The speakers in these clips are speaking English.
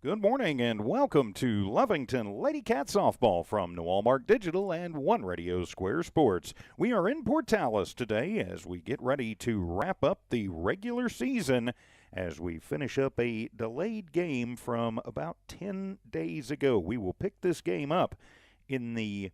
Good morning and welcome to Lovington Lady Cat Softball from Walmart Digital and One Radio Square Sports. We are in Portales today as we get ready to wrap up the regular season as we finish up a delayed game from about 10 days ago. We will pick this game up in the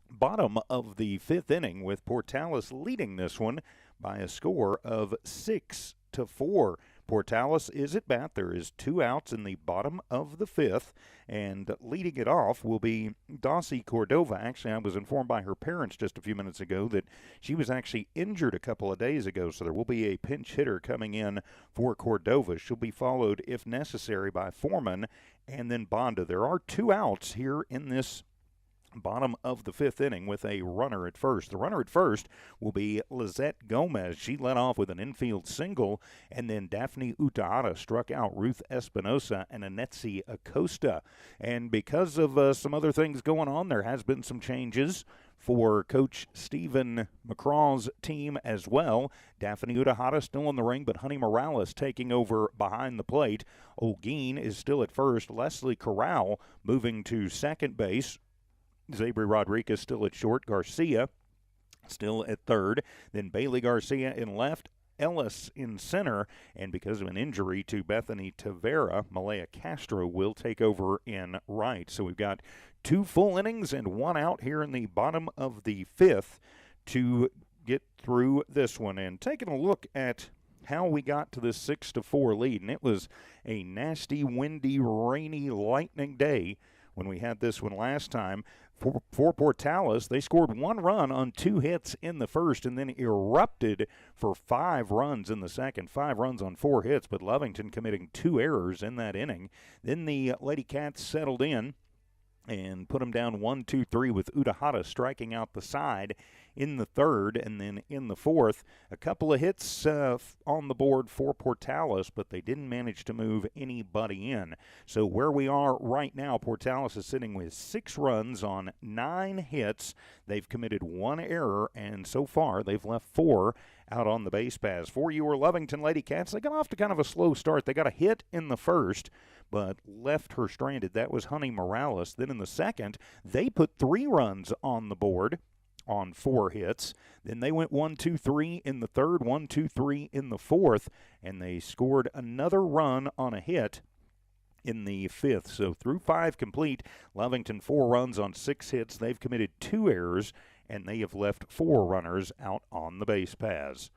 bottom of the fifth inning with Portales leading this one by a score of 6-4. Portales is at bat. There is 2 outs in the bottom of the fifth, and leading it off will be Dossie Cordova. Actually, I was informed by her parents just a few minutes ago that she was actually injured a couple of days ago, so there will be a pinch hitter coming in for Cordova. She'll be followed, if necessary, by Foreman and then Bonda. There are 2 outs here in this bottom of the fifth inning with a runner at first. The runner at first will be Lizette Gomez. She led off with an infield single, and then Daphne Utaata struck out Ruth Espinosa and Anetsi Acosta. And because of some other things going on, there has been some changes for Coach Stephen McCraw's team as well. Daphne Utaata still in the ring, but Honey Morales taking over behind the plate. Olguin is still at first. Leslie Corral moving to second base. Zabri Rodriguez still at short. Garcia still at third. Then Bailey Garcia in left. Ellis in center. And because of an injury to Bethany Tavera, Malaya Castro will take over in right. So we've got 2 full innings and 1 out here in the bottom of the fifth to get through this one. And taking a look at how we got to this 6-4 lead. And it was a nasty, windy, rainy, lightning day when we had this one last time. For Portales, they scored 1 run on 2 hits in the first and then erupted for 5 runs in the second. 5 runs on 4 hits, but Lovington committing 2 errors in that inning. Then the Lady Cats settled in and put them down 1-2-3 with Utaata striking out the side in the third, and then in the fourth, a couple of hits on the board for Portales, but they didn't manage to move anybody in. So where we are right now, Portales is sitting with 6 runs on 9 hits. They've committed 1 error, and so far they've left 4 out on the base paths. For your Lovington Lady Cats, they got off to kind of a slow start. They got a hit in the first, but left her stranded. That was Honey Morales. Then in the second, they put 3 runs on the board on 4 hits. Then they went 1-2-3 in the third, 1-2-3 in the fourth, and they scored another run on a hit in the fifth. So through 5 complete, Lovington 4 runs on 6 hits. They've committed 2 errors, and they have left 4 runners out on the base paths.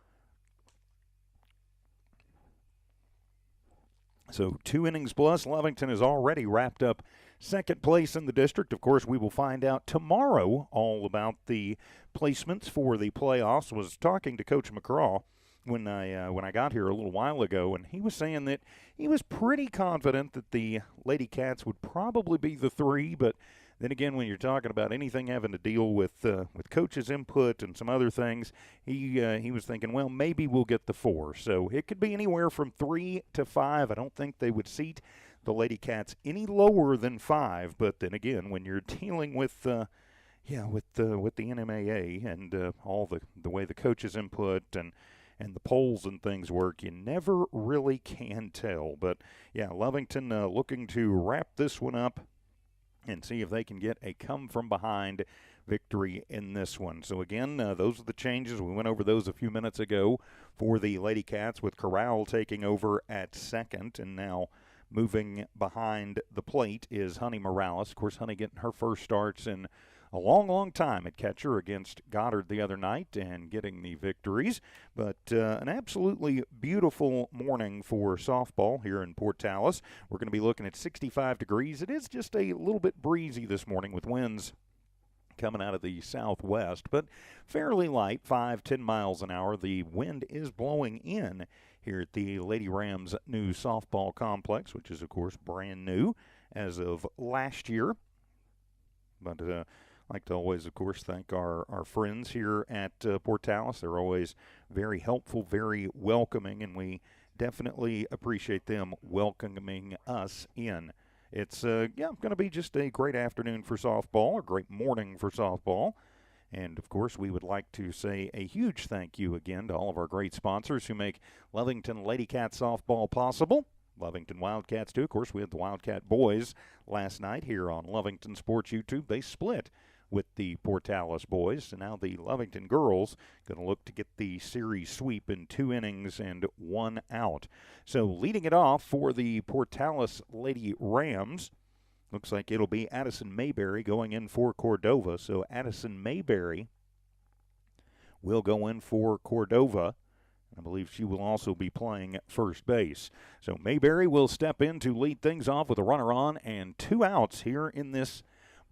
So 2 innings plus, Lovington has already wrapped up second place in the district. Of course, we will find out tomorrow all about the placements for the playoffs. I was talking to Coach McCraw when I got here a little while ago, and he was saying that he was pretty confident that the Lady Cats would probably be the 3, but then again, when you're talking about anything having to deal with coach's input and some other things, he was thinking, well, maybe we'll get the 4. So it could be anywhere from 3 to 5. I don't think they would seat the Lady Cats any lower than 5. But then again, when you're dealing with the NMAA and all the way the coach's input and the polls and things work, you never really can tell. But yeah, Lovington looking to wrap this one up and see if they can get a come-from-behind victory in this one. So again, those are the changes. We went over those a few minutes ago for the Lady Cats, with Corral taking over at second, and now moving behind the plate is Honey Morales. Of course, Honey getting her first starts in a long, long time at catcher against Goddard the other night and getting the victories. But an absolutely beautiful morning for softball here in Portales. We're going to be looking at 65 degrees. It is just a little bit breezy this morning with winds coming out of the southwest, but fairly light, 5-10 miles an hour. The wind is blowing in here at the Lady Rams' new softball complex, which is, of course, brand new as of last year. But like to always, of course, thank our friends here at Portales. They're always very helpful, very welcoming, and we definitely appreciate them welcoming us in. It's going to be just a great afternoon for softball, a great morning for softball. And, of course, we would like to say a huge thank you again to all of our great sponsors who make Lovington Lady Cat Softball possible. Lovington Wildcats, too. Of course, we had the Wildcat boys last night here on Lovington Sports YouTube. They split with the Portales boys. And now the Lovington girls going to look to get the series sweep in 2 innings and 1 out. So leading it off for the Portales Lady Rams, looks like it'll be Addison Mayberry going in for Cordova. So Addison Mayberry will go in for Cordova. I believe she will also be playing first base. So Mayberry will step in to lead things off with a runner on and 2 outs here in this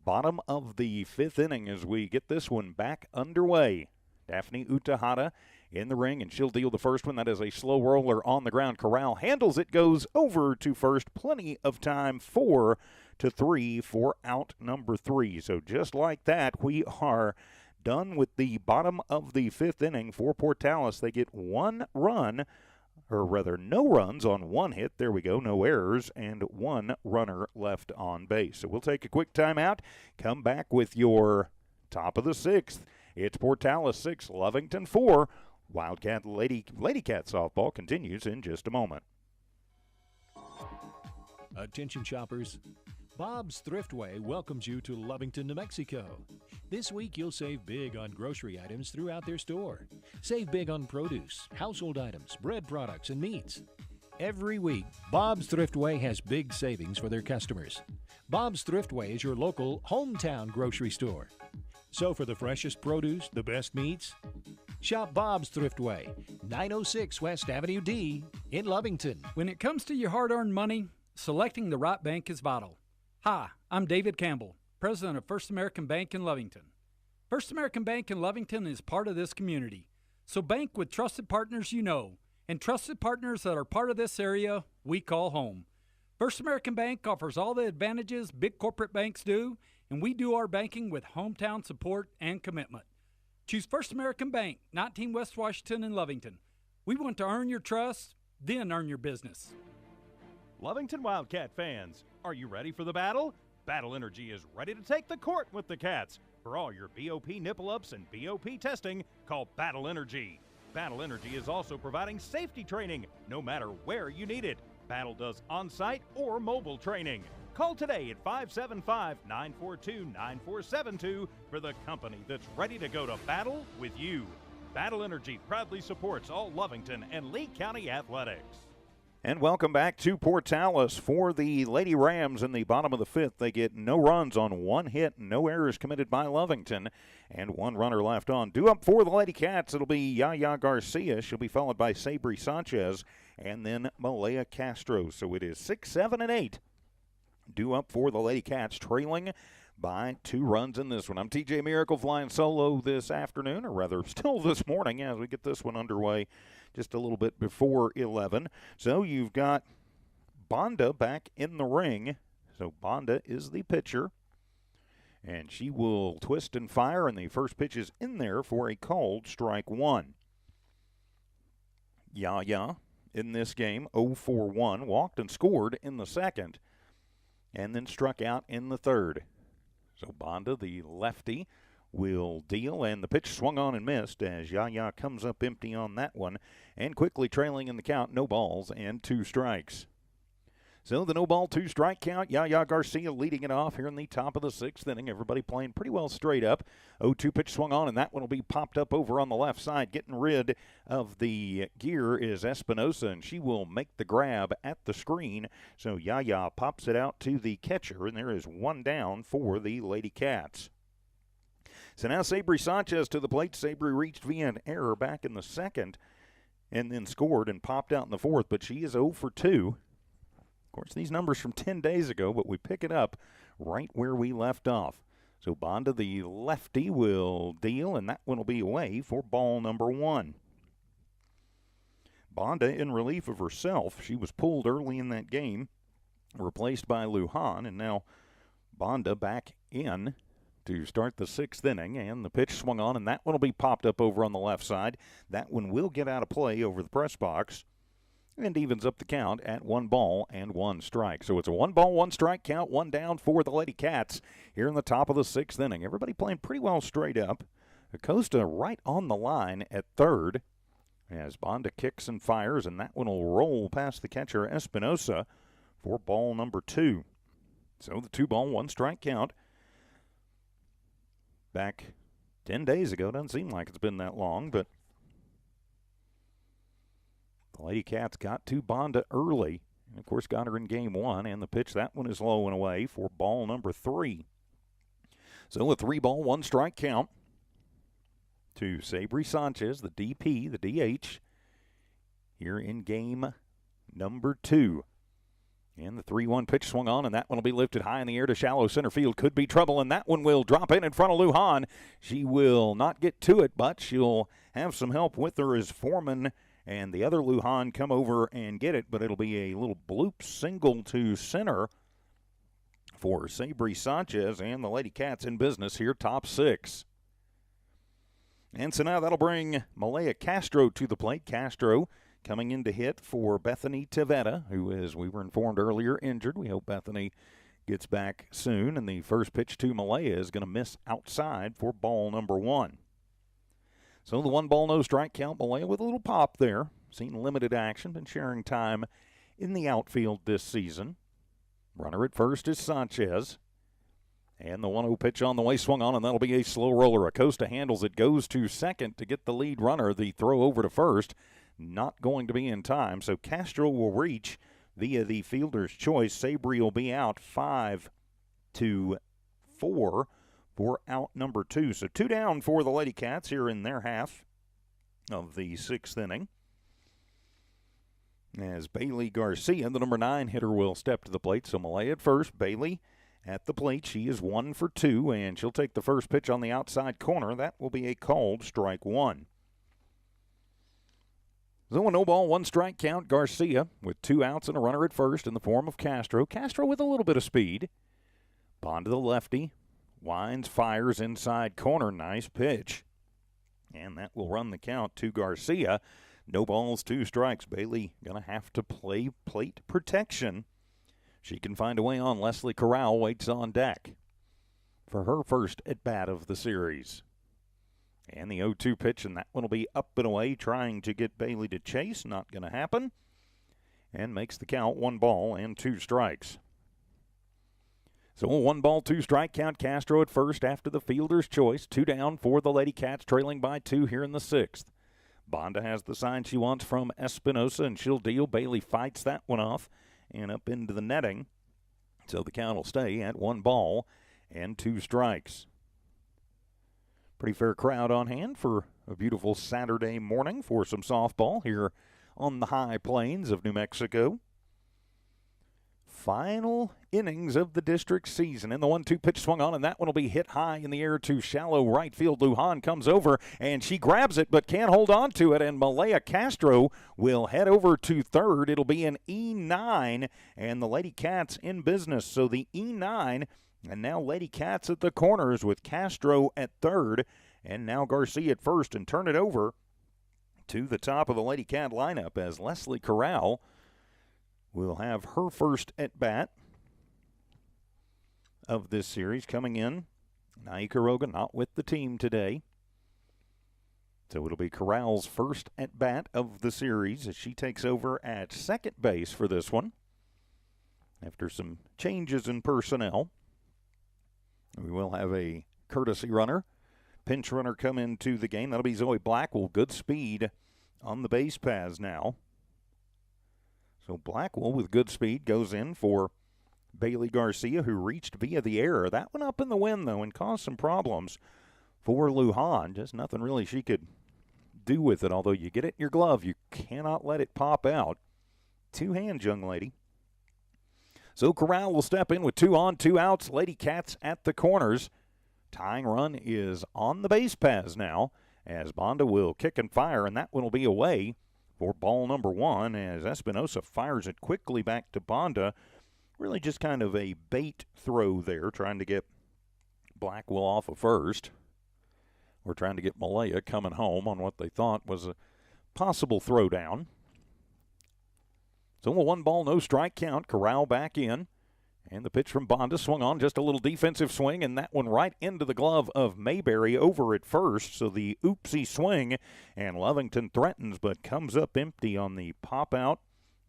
bottom of the 5th inning as we get this one back underway. Daphne Utahada in the ring, and she'll deal the first one. That is a slow roller on the ground. Corral handles it, goes over to first. Plenty of time, 4-3 for out number 3. So just like that, we are done with the bottom of the 5th inning for Portales. They get 1 run, or rather no runs on 1 hit. There we go, no errors, and 1 runner left on base. So we'll take a quick timeout, come back with your top of the 6th. It's Portales 6, Lovington 4. Wildcat Lady Cat softball continues in just a moment. Attention shoppers, Bob's Thriftway welcomes you to Lovington, New Mexico. This week you'll save big on grocery items throughout their store. Save big on produce, household items, bread products, and meats. Every week, Bob's Thriftway has big savings for their customers. Bob's Thriftway is your local hometown grocery store. So for the freshest produce, the best meats, shop Bob's Thriftway, 906 West Avenue D in Lovington. When it comes to your hard-earned money, selecting the right bank is vital. Hi, I'm David Campbell, president of First American Bank in Lovington. First American Bank in Lovington is part of this community. So bank with trusted partners you know, and trusted partners that are part of this area we call home. First American Bank offers all the advantages big corporate banks do, and we do our banking with hometown support and commitment. Choose First American Bank, 19 West Washington in Lovington. We want to earn your trust, then earn your business. Lovington Wildcat fans, are you ready for the battle? Battle Energy is ready to take the court with the Cats. For all your BOP nipple-ups and BOP testing, call Battle Energy. Battle Energy is also providing safety training, no matter where you need it. Battle does on-site or mobile training. Call today at 575-942-9472 for the company that's ready to go to battle with you. Battle Energy proudly supports all Lovington and Lee County athletics. And welcome back to Portales for the Lady Rams in the bottom of the 5th. They get no runs on 1 hit, no errors committed by Lovington, and 1 runner left on. Due up for the Lady Cats, it'll be Yaya Garcia. She'll be followed by Sabri Sanchez, and then Malaya Castro. So it is 6, 7, and 8. Due up for the Lady Cats, trailing by 2 runs in this one. I'm TJ Miracle flying solo this afternoon, or rather still this morning as we get this one underway just a little bit before 11. So you've got Bonda back in the ring. So Bonda is the pitcher, and she will twist and fire, and the first pitch is in there for a called strike 1. Yaya in this game, 0 for 1, walked and scored in the second, and then struck out in the third. So Bonda, the lefty, will deal, and the pitch swung on and missed as Yaya comes up empty on that one, and quickly trailing in the count, no balls and 2 strikes. So the no ball, 2 strike count. Yaya Garcia leading it off here in the top of the 6th inning. Everybody playing pretty well straight up. 0-2 pitch swung on, and that one will be popped up over on the left side. Getting rid of the gear is Espinosa, and she will make the grab at the screen. So Yaya pops it out to the catcher, and there is 1 down for the Lady Cats. So now Sabri Sanchez to the plate. Sabri reached via an error back in the second and then scored and popped out in the 4th, but she is 0 for 2. Of course, these numbers from 10 days ago, but we pick it up right where we left off. So Bonda, the lefty, will deal, and that one will be away for ball number 1. Bonda in relief of herself. She was pulled early in that game, replaced by Lujan, and now Bonda back in to start the 6th inning, and the pitch swung on, and that one will be popped up over on the left side. That one will get out of play over the press box and evens up the count at 1 ball and 1 strike. So it's a 1 ball, 1 strike count, 1 down for the Lady Cats here in the top of the 6th inning. Everybody playing pretty well straight up. Acosta right on the line at third, as Bonda kicks and fires, and that one will roll past the catcher Espinosa for ball number 2. So the 2-ball, 1-strike count. Back 10 days ago. Doesn't seem like it's been that long, but the Lady Cats got to Bonda early. And, of course, got her in game 1, and the pitch, that one is low and away for ball number 3. So a 3-ball, 1-strike count to Sabri Sanchez, the DP, the DH, here in game number 2. And the 3-1 pitch swung on, and that one will be lifted high in the air to shallow center field. Could be trouble, and that one will drop in front of Lujan. She will not get to it, but she'll have some help with her as Foreman and the other Lujan come over and get it, but it'll be a little bloop single to center for Sabri Sanchez, and the Lady Cats in business here, top 6. And so now that'll bring Malaya Castro to the plate. Castro coming in to hit for Bethany Tavetta, who, as we were informed earlier, injured. We hope Bethany gets back soon. And the first pitch to Malaya is going to miss outside for ball number 1. So the 1-ball, no strike count. Malaya with a little pop there. Seen limited action, been sharing time in the outfield this season. Runner at first is Sanchez. And the 1-0 pitch on the way, swung on, and that'll be a slow roller. Acosta handles it, goes to second to get the lead runner. The throw over to first, not going to be in time. So Castro will reach via the fielder's choice. Sabri will be out 5-4 for out number 2. So 2 down for the Lady Cats here in their half of the 6th inning. As Bailey Garcia, the number 9 hitter, will step to the plate. So Malaya at first, Bailey at the plate. She is 1 for 2, and she'll take the first pitch on the outside corner. That will be a called strike 1. So a no-ball, 1-strike count. Garcia with 2 outs and a runner at first in the form of Castro. Castro with a little bit of speed. Bond to the lefty. Winds, fires inside corner. Nice pitch. And that will run the count to Garcia. No balls, 2 strikes. Bailey going to have to play plate protection. She can find a way on. Leslie Corral waits on deck for her first at-bat of the series. And the 0-2 pitch, and that one will be up and away, trying to get Bailey to chase. Not going to happen. And makes the count 1 ball and 2 strikes. So a 1-ball, 2-strike count. Castro at first after the fielder's choice. 2 down for the Lady Cats, trailing by 2 here in the 6th. Bonda has the sign she wants from Espinosa, and she'll deal. Bailey fights that one off and up into the netting. So the count will stay at 1 ball and 2 strikes. Pretty fair crowd on hand for a beautiful Saturday morning for some softball here on the high plains of New Mexico. Final innings of the district season. And the 1-2 pitch swung on, and that one will be hit high in the air to shallow right field. Lujan comes over, and she grabs it but can't hold on to it, and Malaya Castro will head over to third. It'll be an E9, and the Lady Cats in business. So the E9, and now Lady Cats at the corners with Castro at third, and now Garcia at first, and turn it over to the top of the Lady Cat lineup as Leslie Corral will have her first at-bat of this series coming in. Naika Rogan not with the team today. So it'll be Corral's first at-bat of the series as she takes over at second base for this one. After some changes in personnel, we will have a courtesy runner, pinch runner come into the game. That'll be Zoe Blackwell. Good speed on the base paths now. So Blackwell with good speed goes in for Bailey Garcia, who reached via the air. That one up in the wind, though, and caused some problems for Lujan. Just nothing really she could do with it. Although you get it in your glove, you cannot let it pop out. 2 hands, young lady. So Corral will step in with 2 on, 2 outs. Lady Cats at the corners. Tying run is on the base paths now as Bonda will kick and fire, and that one will be away for ball number 1 as Espinosa fires it quickly back to Bonda. Really just kind of a bait throw there, trying to get Blackwell off of first. We're trying to get Malaya coming home on what they thought was a possible throwdown. So a 1-ball, no strike count. Corral back in. And the pitch from Bonda swung on, just a little defensive swing, and that one right into the glove of Mayberry over at first. So the oopsie swing, and Lovington threatens but comes up empty on the pop out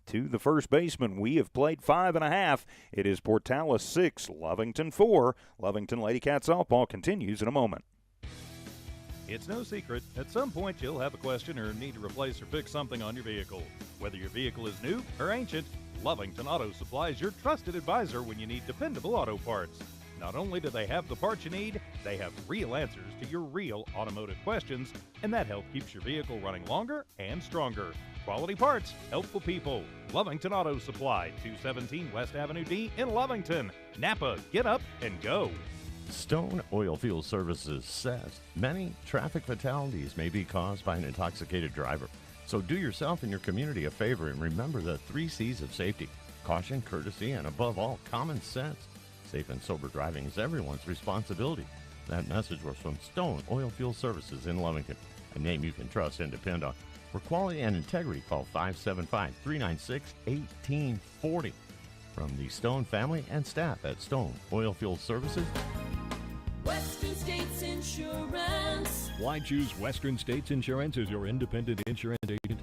to the first baseman. We have played 5.5. It is Portales 6, Lovington 4. Lovington Lady Cat softball continues in a moment. It's no secret, at some point you'll have a question or need to replace or fix something on your vehicle. Whether your vehicle is new or ancient, Lovington Auto Supply is your trusted advisor when you need dependable auto parts. Not only do they have the parts you need, they have real answers to your real automotive questions, and that help keeps your vehicle running longer and stronger. Quality parts, helpful people. Lovington Auto Supply, 217 West Avenue D in Lovington. Napa, get up and go. Stone Oilfield Services says many traffic fatalities may be caused by an intoxicated driver. So do yourself and your community a favor and remember the 3 C's of safety: caution, courtesy, and above all, common sense. Safe and sober driving is everyone's responsibility. That message was from Stone Oilfield Services in Lovington, a name you can trust and depend on. For quality and integrity, call 575-396-1840. From the Stone family and staff at Stone Oilfield Services. Western States Insurance. Why choose Western States Insurance as your independent insurance agent?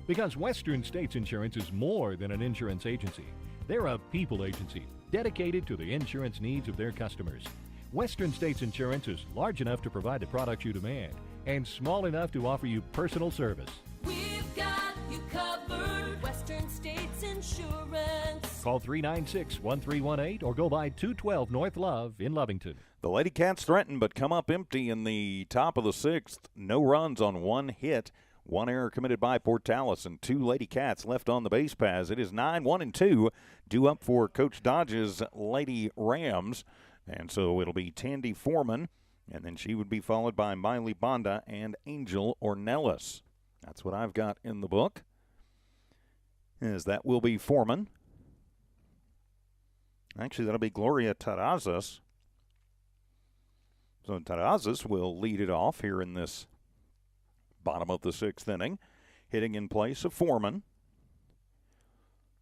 Because Western States Insurance is more than an insurance agency. They're a people agency dedicated to the insurance needs of their customers. Western States Insurance is large enough to provide the products you demand and small enough to offer you personal service. We've got you covered. Western States Insurance. Call 396-1318 or go by 212 North Love in Lovington. The Lady Cats threaten but come up empty in the top of the 6th. No runs on 1 hit. 1 error committed by Portales and 2 Lady Cats left on the base paths. It is 9-1-2 due up for Coach Dodge's Lady Rams. And so it'll be Tandy Foreman, and then she would be followed by Miley Bonda and Angel Ornelas. That's what I've got in the book. As that will be Foreman. Actually, that'll be Gloria Terrazas. So Terrazas will lead it off here in this bottom of the 6th inning, hitting in place of Foreman.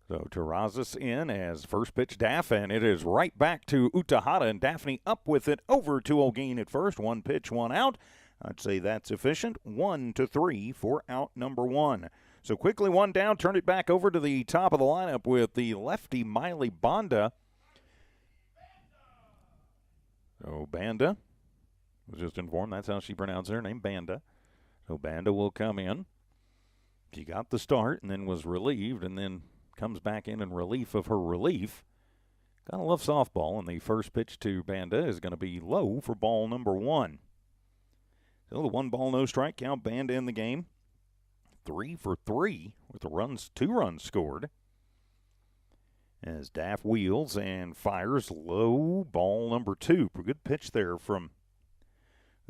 So Terrazas in as first pitch Daff, and it is right back to Utahada, and Daphne up with it over to Olguin at first. 1 pitch, 1 out. I'd say that's efficient. 1-3 for out number 1. So quickly 1 down, turn it back over to the top of the lineup with the lefty Miley Bonda. So Banda was just informed that's how she pronounced her name, Banda. So Banda will come in. She got the start and then was relieved and then comes back in relief of her relief. Gotta love softball, and the first pitch to Banda is going to be low for ball number 1. So the 1 ball, no strike count. Banda in the game. 3 for 3 with the runs, 2 runs scored. As Daff wheels and fires low, ball number 2. Good pitch there from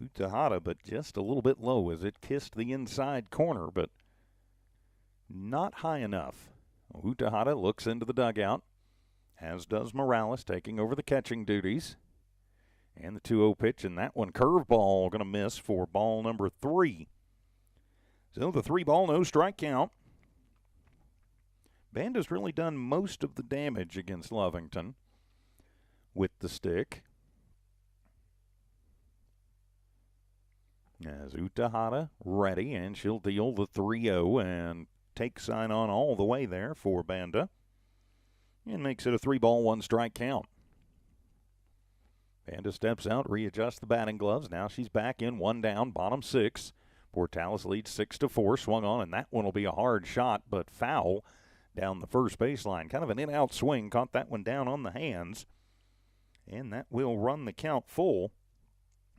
Utahada, but just a little bit low as it kissed the inside corner, but not high enough. Utahada looks into the dugout, as does Morales, taking over the catching duties. And the 2-0 pitch, and that one curveball going to miss for ball number 3. So the 3 ball, no strike count. Banda's really done most of the damage against Lovington with the stick. As Utahada ready, and she'll deal the 3-0 and take sign on all the way there for Banda. And makes it a 3 ball, 1 strike count. Banda steps out, readjusts the batting gloves. Now she's back in, 1 down, bottom 6. Portales leads 6-4, swung on, and that one will be a hard shot, but foul down the first baseline. Kind of an in-out swing, caught that one down on the hands. And that will run the count full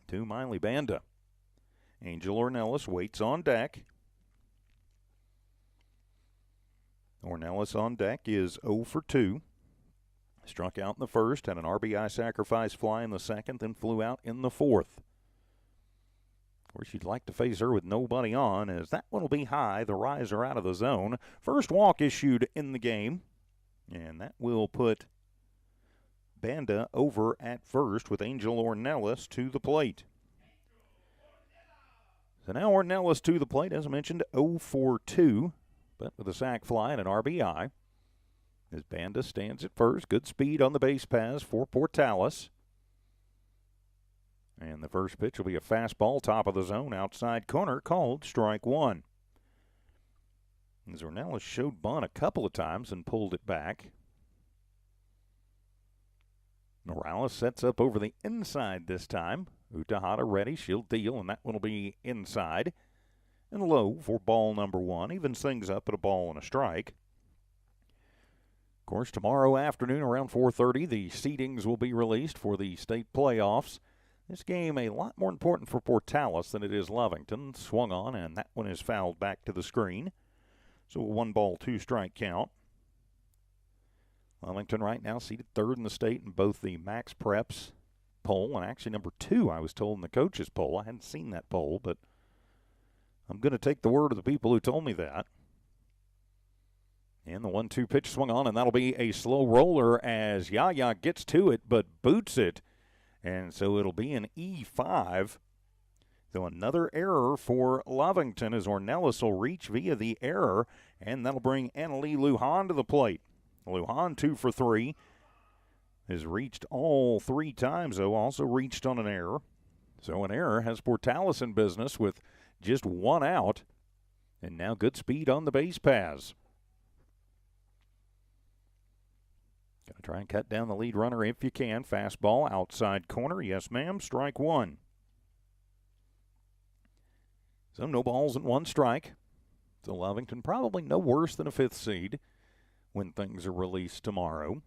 to Miley Banda. Angel Ornelas waits on deck. Ornelas on deck is 0 for 2. Struck out in the first, had an RBI sacrifice fly in the second, then flew out in the 4th. Of course, you'd like to face her with nobody on, as that one will be high. The riser out of the zone. First walk issued in the game, and that will put Banda over at first with Angel Ornelas to the plate. So now Ornelas to the plate, as I mentioned, 0 for 2, but with a sac fly and an RBI. As Banda stands at first. Good speed on the base pass for Portales. And the first pitch will be a fastball, top of the zone, outside corner, called strike one. As Ornelas showed bunt a couple of times and pulled it back. Morales sets up over the inside this time. Utahada ready, she'll deal, and that one will be inside. And low for ball number one. Evens things up at a ball and a strike. Of course, tomorrow afternoon around 4:30, the seedings will be released for the state playoffs. This game a lot more important for Portales than it is Lovington. Swung on, and that one is fouled back to the screen. So a 1-ball, 2-strike count. Lovington right now seated third in the state in both the Max Preps poll and actually number 2, I was told, in the coaches poll. I hadn't seen that poll, but I'm going to take the word of the people who told me that. And the 1-2 pitch swung on, and that'll be a slow roller as Yaya gets to it but boots it. And so it'll be an E5. So another error for Lovington as Ornelas will reach via the error, and that'll bring Annalie Lujan to the plate. Lujan 2 for 3. Has reached all 3 times, though, also reached on an error. So an error has Portales in business with just 1 out. And now good speed on the base paths. Going to try and cut down the lead runner if you can. Fastball, outside corner. Yes, ma'am. Strike one. So no balls and 1 strike. So Lovington probably no worse than a 5th seed when things are released tomorrow.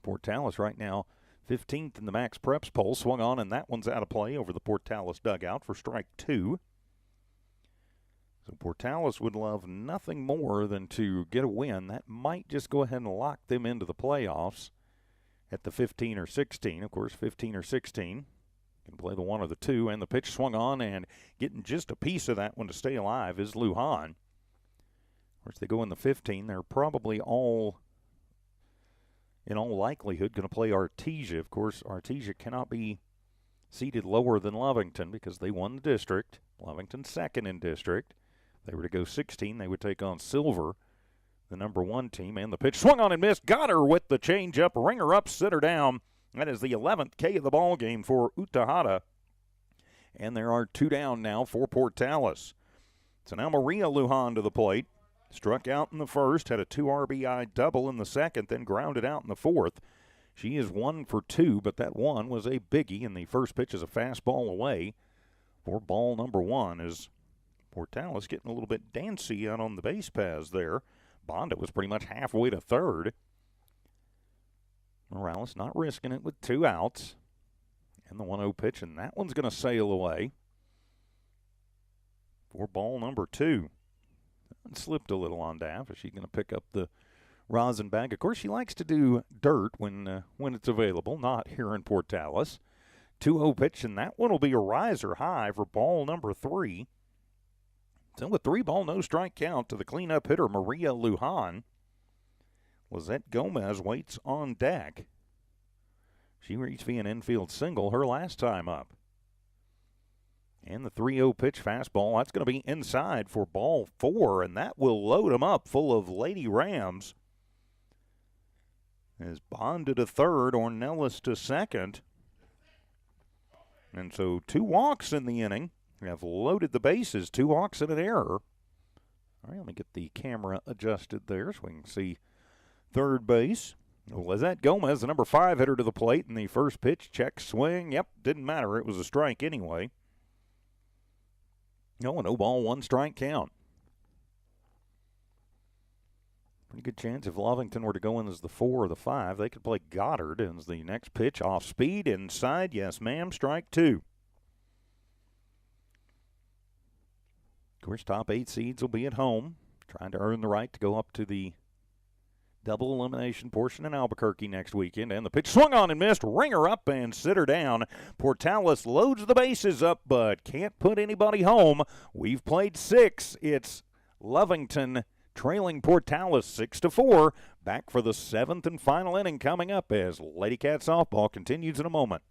Portales right now 15th in the Max Preps poll. Swung on, and that one's out of play over the Portales dugout for strike 2. So Portales would love nothing more than to get a win. That might just go ahead and lock them into the playoffs at the 15 or 16. Of course, 15 or 16. Can play the 1 or the 2, and the pitch swung on, and getting just a piece of that one to stay alive is Lujan. Of course, they go in the 15. They're probably all, in all likelihood, going to play Artesia. Of course, Artesia cannot be seated lower than Lovington because they won the district. Lovington second in district. If they were to go 16, they would take on Silver, the number 1 team. And the pitch swung on and missed. Got her with the changeup. Ringer up, sitter down. That is the 11th K of the ball game for Utahada. And there are 2 down now for Portales. So now Maria Lujan to the plate. Struck out in the first, had a 2 RBI double in the second, then grounded out in the fourth. She is 1 for 2, but that one was a biggie, and the first pitch is a fastball away for ball number 1 as Portales getting a little bit dancy out on the base paths there. Bonda was pretty much halfway to third. Morales not risking it with 2 outs. And the 1-0 pitch, and that one's going to sail away for ball number 2. It slipped a little on Daff. Is she going to pick up the rosin bag? Of course, she likes to do dirt when it's available, not here in Portales. 2-0 pitch, and that one will be a riser high for ball number 3. So with 3-ball, no strike count to the cleanup hitter, Maria Lujan. Lizette Gomez waits on deck. She reached via an infield single her last time up. And the 3-0 pitch fastball, that's going to be inside for ball 4, and that will load them up full of Lady Rams. As Bond to third, Ornelas to second. And so 2 walks in the inning. We have loaded the bases, 2 walks and an error. All right, let me get the camera adjusted there so we can see third base. Lizette Gomez, the number 5 hitter to the plate, and the first pitch, check swing. Yep, didn't matter. It was a strike anyway. No, 0-ball, 1 strike count. Pretty good chance if Lovington were to go in as the 4 or the 5, they could play Goddard as the next pitch off speed inside. Yes, ma'am, strike 2. Of course, top 8 seeds will be at home, trying to earn the right to go up to the double elimination portion in Albuquerque next weekend. And the pitch swung on and missed. Ringer up and sitter down. Portales loads the bases up, but can't put anybody home. We've played 6. It's Lovington trailing Portales 6-4. Back for the 7th and final inning coming up as Lady Cat softball continues in a moment.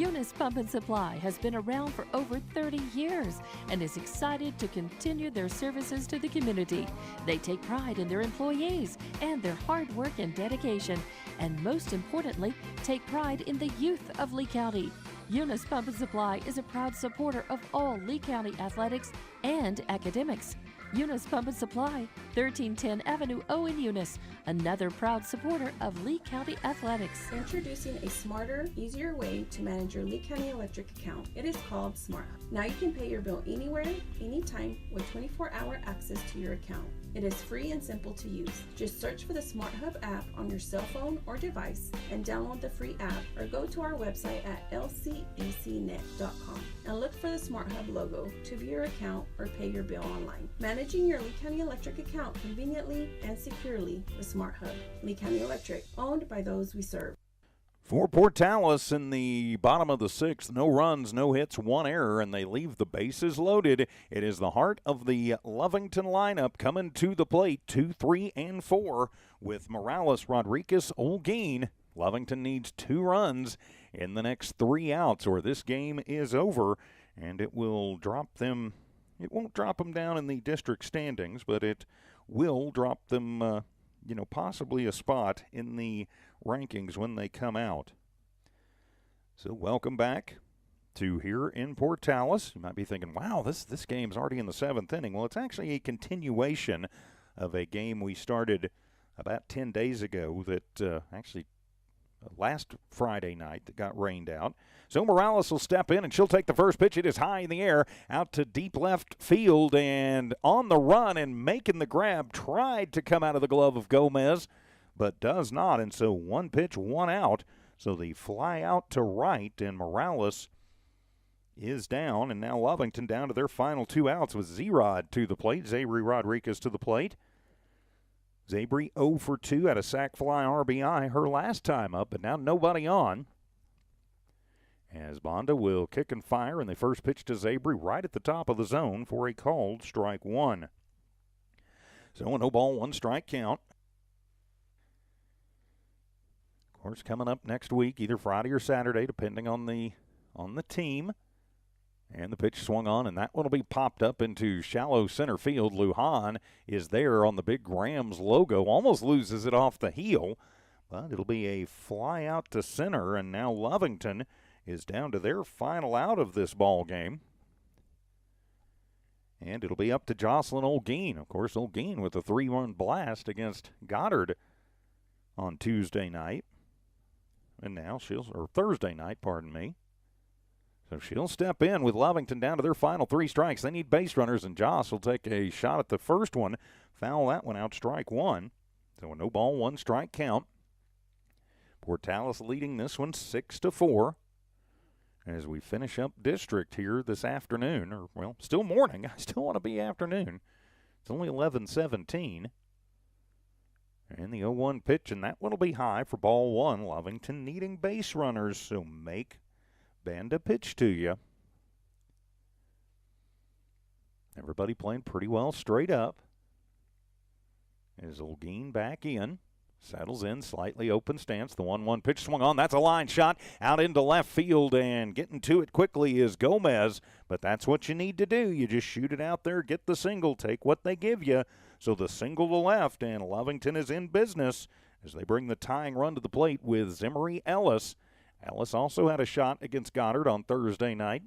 Eunice Pump and Supply has been around for over 30 years and is excited to continue their services to the community. They take pride in their employees and their hard work and dedication, and most importantly, take pride in the youth of Lee County. Eunice Pump and Supply is a proud supporter of all Lee County athletics and academics. Eunice Pump and Supply, 1310 Avenue O in Eunice, another proud supporter of Lee County athletics. Introducing a smarter, easier way to manage your Lee County Electric account. It is called Smart Hub. Now you can pay your bill anywhere, anytime, with 24-hour access to your account. It is free and simple to use. Just search for the Smart Hub app on your cell phone or device and download the free app, or go to our website at lcecnet.com and look for the Smart Hub logo to view your account or pay your bill online. Managing your Lee County Electric account conveniently and securely with Smart Hub. Lee County Electric, owned by those we serve. For Portales in the bottom of the sixth, no runs, no hits, one error, and they leave the bases loaded. It is the heart of the Lovington lineup coming to the plate, 2, 3, and 4, with Morales, Rodriguez, Olguin. Lovington needs 2 runs in the next 3 outs, or this game is over, and it will drop them. It won't drop them down in the district standings, but it will drop them, possibly a spot in the rankings when they come out. So welcome back to here in Portales. You might be thinking, wow, this game's already in the 7th inning. Well, it's actually a continuation of a game we started about 10 days ago that last Friday night that got rained out. So Morales will step in, and she'll take the first pitch. It is high in the air, out to deep left field, and on the run and making the grab, tried to come out of the glove of Gomez, but does not. And so 1 pitch, 1 out. So the fly out to right, and Morales is down, and now Lovington down to their final 2 outs with Z-Rod to the plate, Zabri Rodriguez to the plate. Zabri 0 for 2 at a sac fly RBI her last time up, but now nobody on. As Bonda will kick and fire, and the first pitch to Zabri right at the top of the zone for a called strike 1. So a no ball, 1 strike count. Of course, coming up next week, either Friday or Saturday, depending on the team. And the pitch swung on, and that one will be popped up into shallow center field. Lujan is there on the big Rams logo, almost loses it off the heel, but it'll be a fly out to center, and now Lovington is down to their final out of this ball game. And it'll be up to Jocelyn Olguin. Of course, Olguin with a 3-run blast against Goddard on Tuesday night. And now Thursday night, pardon me. So she'll step in with Lovington down to their final 3 strikes. They need base runners, and Joss will take a shot at the first one, foul that one out, strike 1. So a no ball, 1 strike count. Portales leading this one 6-4. As we finish up district here this afternoon, or, well, still morning. I still want to be afternoon. It's only 11:17. And the 0-1 pitch, and that one will be high for ball 1. Lovington needing base runners, so make Banda pitch to you. Everybody playing pretty well straight up. As Olguin back in. Settles in, slightly open stance. The 1-1 pitch swung on. That's a line shot out into left field, and getting to it quickly is Gomez. But that's what you need to do. You just shoot it out there, get the single, take what they give you. So the single to left, and Lovington is in business as they bring the tying run to the plate with Zimmery Ellis. Ellis also had a shot against Goddard on Thursday night.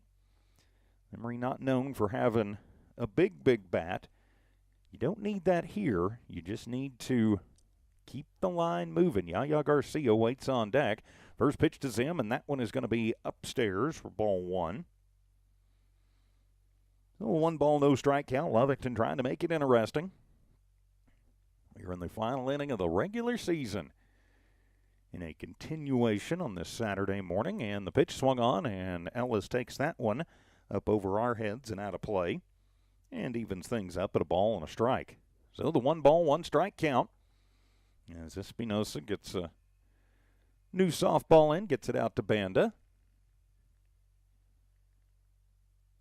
Zimmery not known for having a big bat. You don't need that here. You just need to keep the line moving. Yaya Garcia waits on deck. First pitch to Zim, and that one is going to be upstairs for ball 1. So 1 ball, no strike count. Lovington trying to make it interesting. We're in the final inning of the regular season in a continuation on this Saturday morning, and the pitch swung on, and Ellis takes that one up over our heads and out of play and evens things up at a ball and a strike. So the 1 ball, 1 strike count as Espinosa gets a new softball in, gets it out to Banda.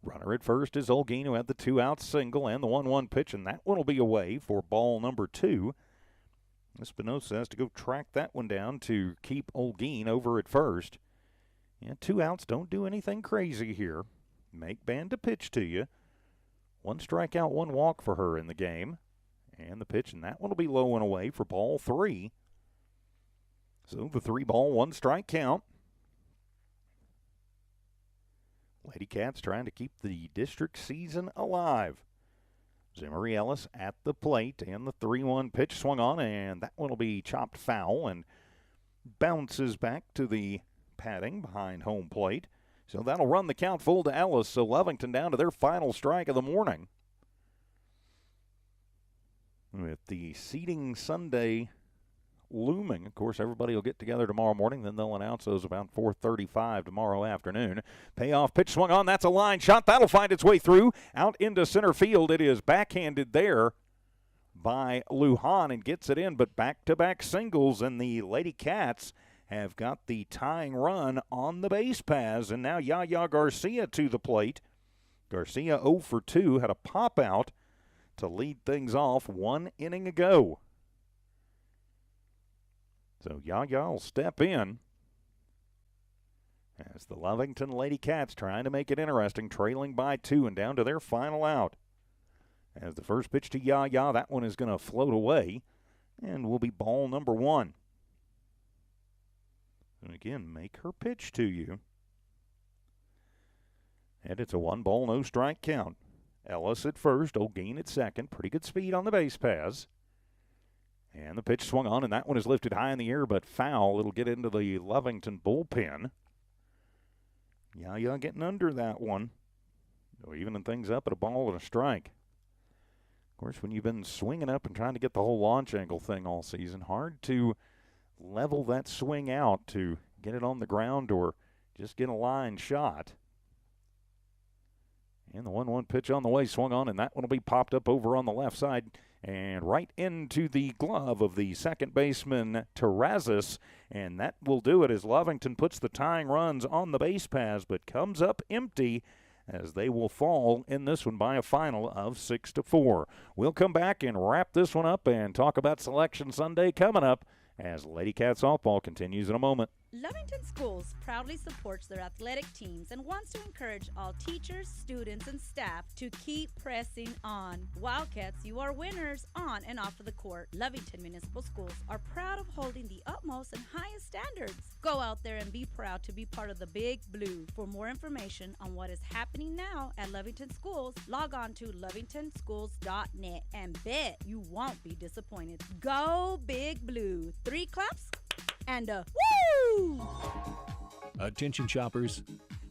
Runner at first is Olguin, who had the 2-out single and the 1-1 pitch, and that one will be away for ball number 2. Espinosa has to go track that one down to keep Olguin over at first. Yeah, 2 outs, don't do anything crazy here. Make Band to pitch to you. 1 strikeout, 1 walk for her in the game. And the pitch, and that one will be low and away for ball 3. So the 3-ball, 1 strike count. Lady Cats trying to keep the district season alive. Zimmery Ellis at the plate, and the 3-1 pitch swung on, and that one will be chopped foul and bounces back to the padding behind home plate. So that'll run the count full to Ellis. So Lovington down to their final strike of the morning. With the seeding Sunday looming, of course, everybody will get together tomorrow morning. Then they'll announce those about 4:35 tomorrow afternoon. Payoff pitch swung on. That's a line shot. That'll find its way through. Out into center field. It is backhanded there by Lujan and gets it in, but back-to-back singles, and the Lady Cats have got the tying run on the base paths, and now Yaya Garcia to the plate. Garcia 0 for 2, had a pop out to lead things off 1 inning ago. So Yaya will step in as the Lovington Lady Cats trying to make it interesting, trailing by 2 and down to their final out. As the first pitch to Yaya, that one is going to float away and will be ball number 1. And again, make her pitch to you. And it's a 1-ball, no strike count. Ellis at first, O'Gain at second. Pretty good speed on the base paths. And the pitch swung on, and that one is lifted high in the air, but foul. It'll get into the Lovington bullpen. Yaya getting under that one. So evening things up at a ball and a strike. Of course, when you've been swinging up and trying to get the whole launch angle thing all season, hard to level that swing out to get it on the ground or just get a line shot. And the 1-1 pitch on the way swung on, and that one will be popped up over on the left side and right into the glove of the second baseman, Terrazas. And that will do it as Lovington puts the tying runs on the base paths, but comes up empty as they will fall in this one by a final of 6-4. We'll come back and wrap this one up and talk about Selection Sunday coming up as Lady Cat softball continues in a moment. Lovington Schools proudly supports their athletic teams and wants to encourage all teachers, students, and staff to keep pressing on. Wildcats, you are winners on and off of the court. Lovington Municipal Schools are proud of holding the utmost and highest standards. Go out there and be proud to be part of the Big Blue. For more information on what is happening now at Lovington Schools, log on to lovingtonschools.net and bet you won't be disappointed. Go Big Blue. 3 claps and a woo! Attention shoppers,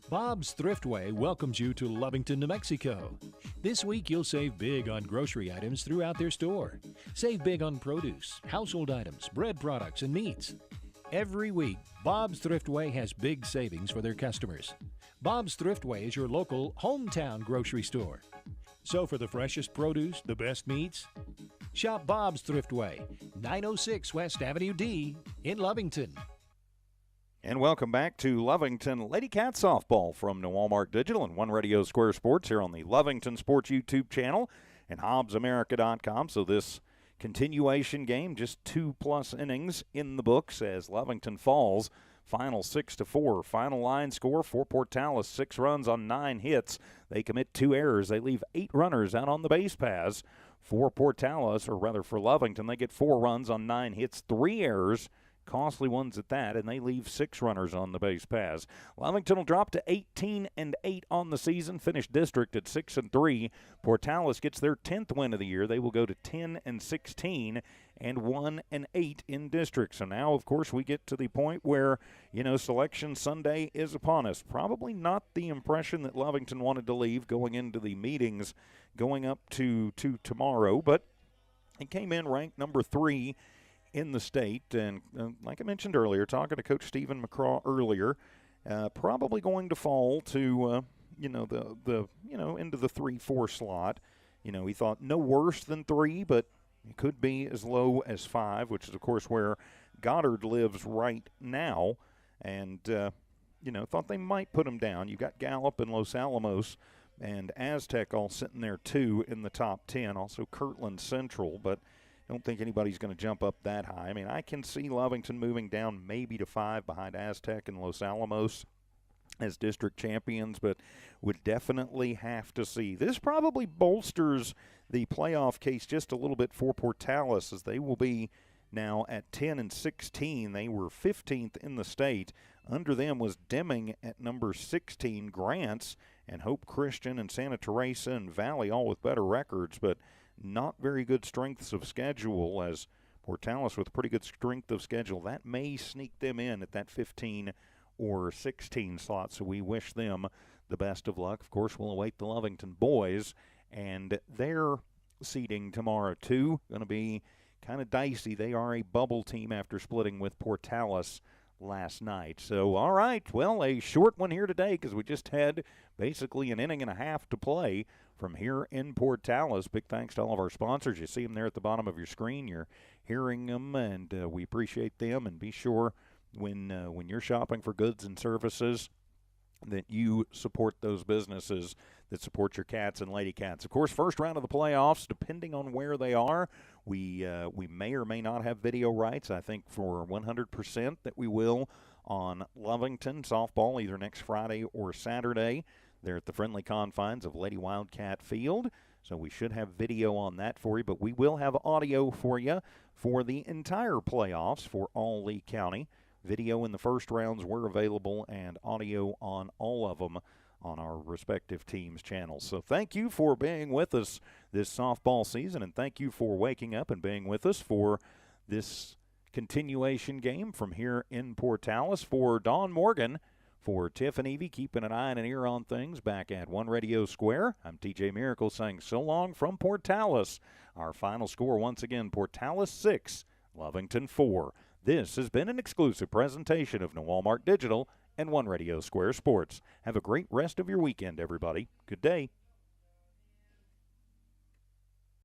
Bob's Thriftway welcomes you to Lovington, New Mexico. This week you'll save big on grocery items throughout their store. Save big on produce, household items, bread products, and meats. Every week, Bob's Thriftway has big savings for their customers. Bob's Thriftway is your local hometown grocery store. So for the freshest produce, the best meats, shop Bob's Thriftway, 906 West Avenue D in Lovington. And welcome back to Lovington Lady Cat softball from New Walmart Digital and One Radio Square Sports here on the Lovington Sports YouTube channel and HobbsAmerica.com. So this continuation game, just 2+ innings in the books as Lovington falls. Final 6-4. Final line score for Portales, 6 runs on 9 hits. They commit 2 errors. They leave 8 runners out on the base paths. For Portales, or rather for Lovington, they get 4 runs on 9 hits, 3 errors, costly ones at that, and they leave 6 runners on the base paths. Lovington will drop to 18-8 on the season, finish district at 6-3. Portales gets their 10th win of the year. They will go to 10-16 and 1-8 in district. So now, of course, we get to the point where, Selection Sunday is upon us. Probably not the impression that Lovington wanted to leave going into the meetings going up to tomorrow, but it came in ranked number 3 in the state, and like I mentioned earlier, talking to Coach Stephen McCraw earlier, probably going to fall to into the 3-4 slot. He thought no worse than 3, but it could be as low as 5, which is of course where Goddard lives right now, and thought they might put him down. You got Gallup and Los Alamos and Aztec all sitting there too in the top 10. Also Kirtland Central, but I don't think anybody's going to jump up that high. I mean, I can see Lovington moving down maybe to 5 behind Aztec and Los Alamos. as district champions, but would definitely have to see. This probably bolsters the playoff case just a little bit for Portales, as they will be now at 10-16. They were 15th in the state. Under them was Deming at number 16, Grants, and Hope Christian and Santa Teresa and Valley, all with better records, but not very good strengths of schedule, as Portales with pretty good strength of schedule. That may sneak them in at that 15 or 16 slot, so we wish them the best of luck. Of course, we'll await the Lovington boys and their seeding tomorrow, too. Going to be kind of dicey. They are a bubble team after splitting with Portales last night. So, all right, well, a short one here today because we just had basically an inning and a half to play from here in Portales. Big thanks to all of our sponsors. You see them there at the bottom of your screen. You're hearing them, and we appreciate them. And be sure when you're shopping for goods and services that you support those businesses that support your cats and lady cats. Of course, first round of the playoffs, depending on where they are, we may or may not have video rights. I think for 100% that we will on Lovington softball either next Friday or Saturday. They're at the friendly confines of Lady Wildcat Field, so we should have video on that for you, but we will have audio for you for the entire playoffs for all Lee County. Video in the first rounds were available, and audio on all of them on our respective teams' channels. So thank you for being with us this softball season, and thank you for waking up and being with us for this continuation game from here in Portales. For Dawn Morgan, for Tiff and Evie, keeping an eye and an ear on things back at One Radio Square, I'm TJ Miracle saying so long from Portales. Our final score once again, Portales 6, Lovington 4. This has been an exclusive presentation of Walmart Digital and One Radio Square Sports. Have a great rest of your weekend, everybody. Good day.